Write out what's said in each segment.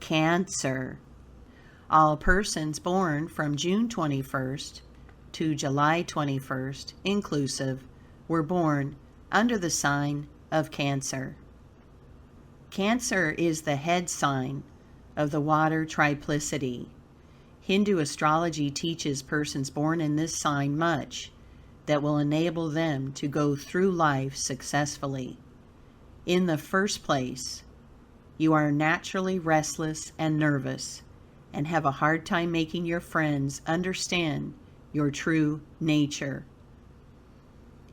Cancer. All persons born from June 21st to July 21st, inclusive, were born under the sign of Cancer. Cancer is the head sign of the water triplicity. Hindu astrology teaches persons born in this sign much that will enable them to go through life successfully. In the first place, you are naturally restless and nervous, and have a hard time making your friends understand your true nature.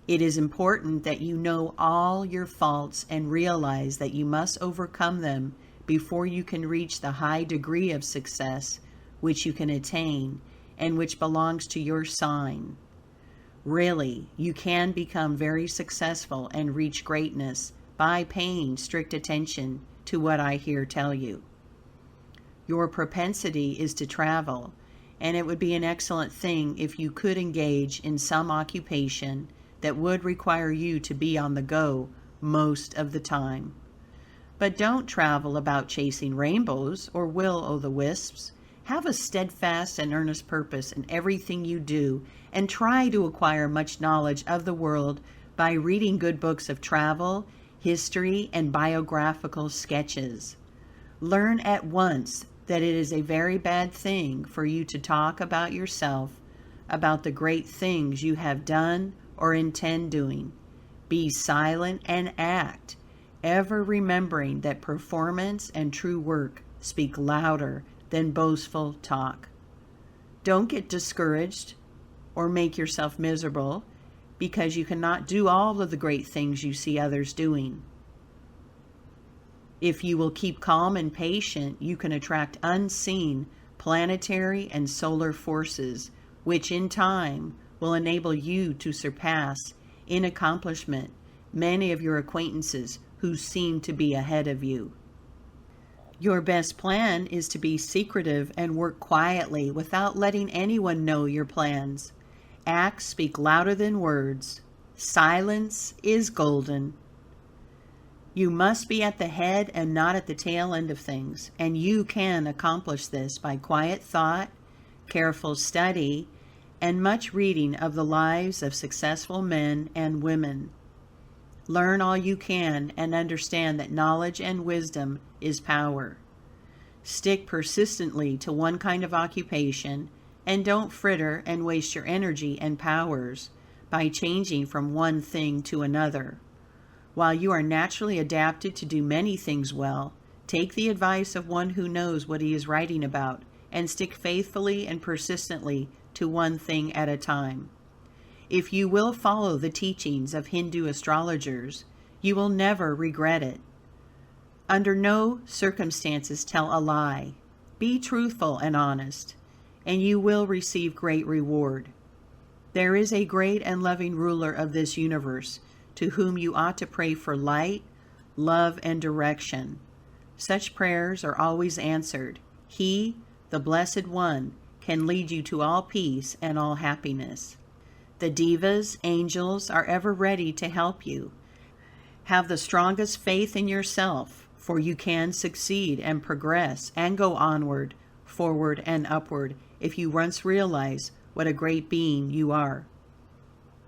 It is important that you know all your faults and realize that you must overcome them before you can reach the high degree of success which you can attain and which belongs to your sign. Really, you can become very successful and reach greatness by paying strict attention to what I here tell you. Your propensity is to travel, and it would be an excellent thing if you could engage in some occupation that would require you to be on the go most of the time. But don't travel about chasing rainbows or will-o'-the-wisps. Have a steadfast and earnest purpose in everything you do, and try to acquire much knowledge of the world by reading good books of travel, history, and biographical sketches. Learn at once that it is a very bad thing for you to talk about yourself, about the great things you have done or intend doing. Be silent and act, ever remembering that performance and true work speak louder than boastful talk. Don't get discouraged or make yourself miserable because you cannot do all of the great things you see others doing. If you will keep calm and patient, you can attract unseen planetary and solar forces, which in time will enable you to surpass in accomplishment many of your acquaintances who seem to be ahead of you. Your best plan is to be secretive and work quietly without letting anyone know your plans. Acts speak louder than words. Silence is golden. You must be at the head and not at the tail end of things, and you can accomplish this by quiet thought, careful study, and much reading of the lives of successful men and women. Learn all you can and understand that knowledge and wisdom is power. Stick persistently to one kind of occupation, and don't fritter and waste your energy and powers by changing from one thing to another. While you are naturally adapted to do many things well, take the advice of one who knows what he is writing about, and stick faithfully and persistently to one thing at a time. If you will follow the teachings of Hindu astrologers, you will never regret it. Under no circumstances tell a lie. Be truthful and honest, and you will receive great reward. There is a great and loving ruler of this universe to whom you ought to pray for light, love, and direction. Such prayers are always answered. He, the Blessed One, can lead you to all peace and all happiness. The devas, angels, are ever ready to help you. Have the strongest faith in yourself, for you can succeed and progress and go onward, forward, and upward if you once realize what a great being you are.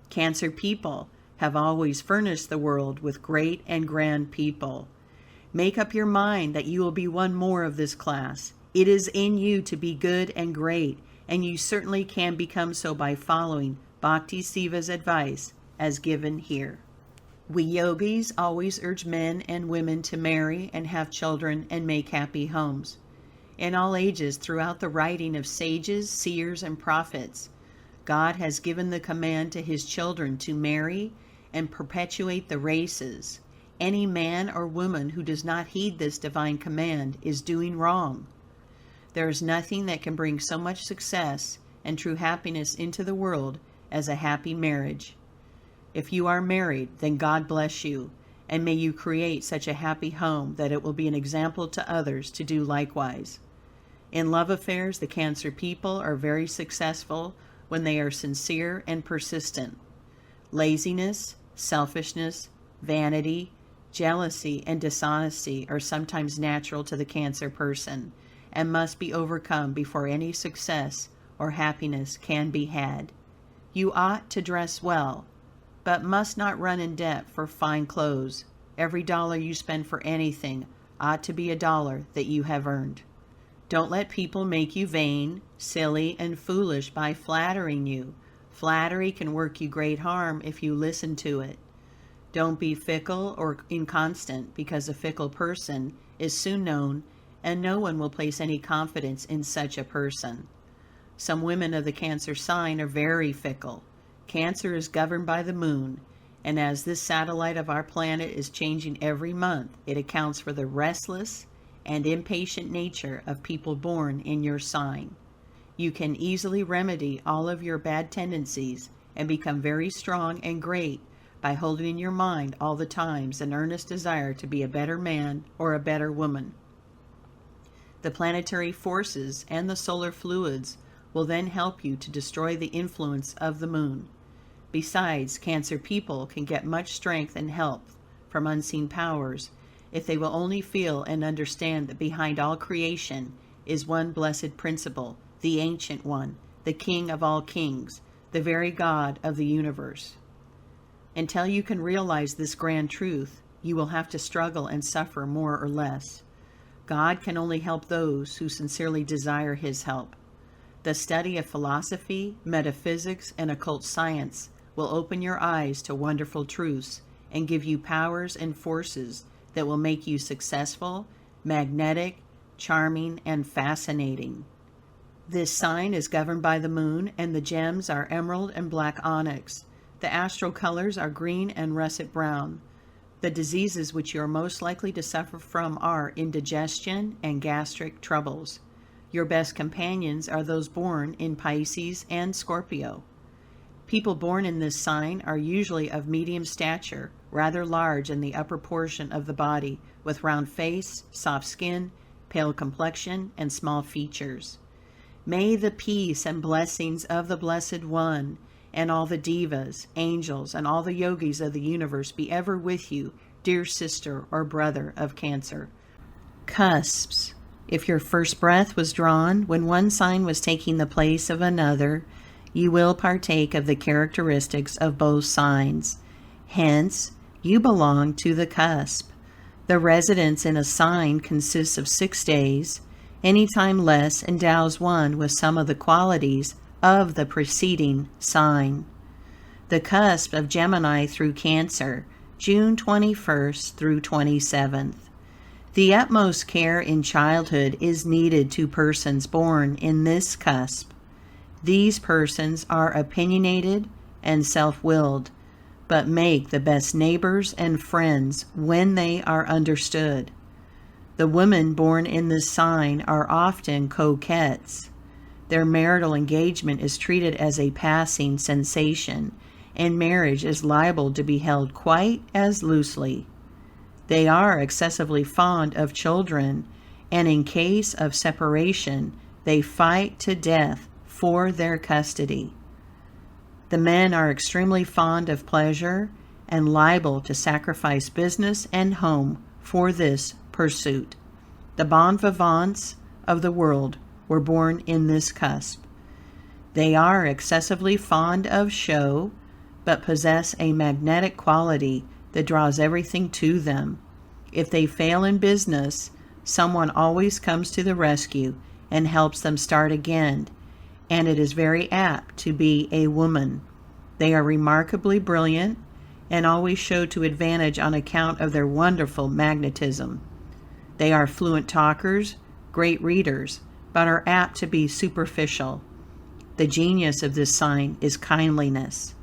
Cancer people have always furnished the world with great and grand people. Make up your mind that you will be one more of this class. It is in you to be good and great, and you certainly can become so by following Bhakti Siva's advice as given here. We yogis always urge men and women to marry and have children and make happy homes. In all ages, throughout the writing of sages, seers, and prophets, God has given the command to his children to marry and perpetuate the races. Any man or woman who does not heed this divine command is doing wrong. There is nothing that can bring so much success and true happiness into the world as a happy marriage. If you are married, then God bless you, and may you create such a happy home that it will be an example to others to do likewise. In love affairs, the Cancer people are very successful when they are sincere and persistent. Laziness, selfishness, vanity, Jealousy and dishonesty are sometimes natural to the Cancer person and must be overcome before any success or happiness can be had. You ought to dress well, but must not run in debt for fine clothes. Every dollar you spend for anything ought to be a dollar that you have earned. Don't let people make you vain, silly, and foolish by flattering you. Flattery can work you great harm if you listen to it. Don't be fickle or inconstant, because a fickle person is soon known, and no one will place any confidence in such a person. Some women of the Cancer sign are very fickle. Cancer is governed by the moon, and as this satellite of our planet is changing every month, it accounts for the restless and impatient nature of people born in your sign. You can easily remedy all of your bad tendencies and become very strong and great by holding in your mind all the times an earnest desire to be a better man or a better woman. The planetary forces and the solar fluids will then help you to destroy the influence of the moon. Besides, Cancer people can get much strength and help from unseen powers if they will only feel and understand that behind all creation is one blessed principle, the Ancient One, the King of all kings, the very God of the universe. Until you can realize this grand truth, you will have to struggle and suffer more or less. God can only help those who sincerely desire His help. The study of philosophy, metaphysics, and occult science will open your eyes to wonderful truths and give you powers and forces that will make you successful, magnetic, charming, and fascinating. This sign is governed by the moon, and the gems are emerald and black onyx. The astral colors are green and russet brown. The diseases which you are most likely to suffer from are indigestion and gastric troubles. Your best companions are those born in Pisces and Scorpio. People born in this sign are usually of medium stature, rather large in the upper portion of the body, with round face, soft skin, pale complexion, and small features. May the peace and blessings of the Blessed One and all the devas, angels, and all the yogis of the universe be ever with you, dear sister or brother of Cancer. Cusps. If your first breath was drawn when one sign was taking the place of another, you will partake of the characteristics of both signs. Hence, you belong to the cusp. The residence in a sign consists of 6 days. Any time less endows one with some of the qualities of the preceding sign. The cusp of Gemini through Cancer, June 21st through 27th. The utmost care in childhood is needed to persons born in this cusp. These persons are opinionated and self-willed, but make the best neighbors and friends when they are understood. The women born in this sign are often coquettes. Their marital engagement is treated as a passing sensation, and marriage is liable to be held quite as loosely. They are excessively fond of children, and in case of separation, they fight to death for their custody. The men are extremely fond of pleasure and liable to sacrifice business and home for this pursuit. The bon vivants of the world were born in this cusp. They are excessively fond of show, but possess a magnetic quality that draws everything to them. If they fail in business, someone always comes to the rescue and helps them start again, and it is very apt to be a woman. They are remarkably brilliant and always show to advantage on account of their wonderful magnetism. They are fluent talkers, great readers, but are apt to be superficial. The genius of this sign is kindliness.